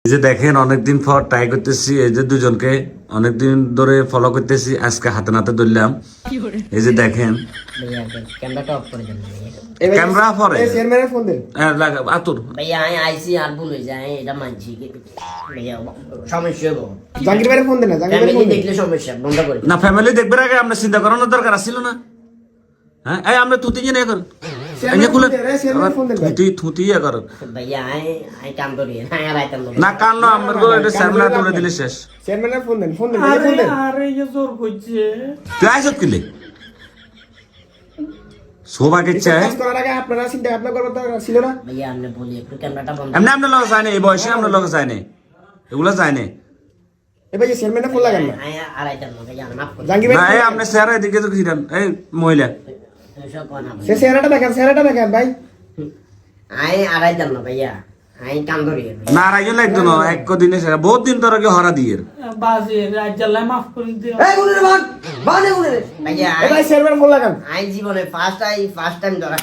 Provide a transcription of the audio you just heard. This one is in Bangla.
এই যে দেখেন অনেকদিন পর ট্রাই করতেছি, এই যে দুজনকে অনেকদিন ধরে ফলো করতেছি, আজকে হাতে নাতে ধরলাম। এই যে দেখেন ক্যামেরাটা অফ করে দেন ক্যামেরা পরে চেয়ারম্যানের ফোন দেন। লাগা আতুর ভাইয়া আমি আইসি আর ভুল হয়ে যায় এটা মানছি ভাইয়া সমস্যা হবো জাহাঙ্গীর ভাইয়ের ফোন দেন না, জাহাঙ্গীর ভাইয়ের ফ্যামিলি ফোন দেন। দেখলে সমস্যা বন্ধ করে না ফ্যামিলি দেখবে আগে আমরা চিন্তা করানোর দরকার ছিল না। হ্যাঁ এই আমরা তুতি জেনে কর এনে খুলে তুতি কর ভাইয়া আমি কাম করি আর আইতাম না কান না আমরা তো এটা সামনে তুলে দিলে শেষ। চেয়ারম্যানের ফোন দেন, ফোন দেন, ভাইয়া ফোন দেন। আরে এই জোর করছে তুই আইসত কিলে সৌভাগ্য এই চায় কাজ করার আগে আপনারা চিন্তা ভাবনা করবার দরকার ছিল না। ভাইয়া আপনি বলি একটু ক্যামেরাটা বন্ধ এমনি আপনার লোক যায় না, এই বয়সে আপনার লোক যায় না, এগুলো যায় না। এ ভাই চেয়ারম্যানের ফোন লাগান না। আমি আর আইতাম না ভাইয়া মাফ করে জাহাঙ্গীর না ভাই এই আপনি স্যার এদিকে তো ছিলেন এই মহিলা সব কোন সে চেহারাটা দেখেন, চেহারাটা দেখেন ভাই। আমি আর আইতাম না ভাইয়া আমি কাম করি না রাইজ লাগতো না এক দিনে সেরা বহুত দিন তোর আগে হরা দিয়ে বাজে রাজ্জাল্লাহ মাফ করে দিও এই গুনে বান, বানে গুনে। ভাইয়া এ ভাই চেয়ারম্যানের ফোন লাগান। আই জীবনে ফার্স্ট টাইম ধরা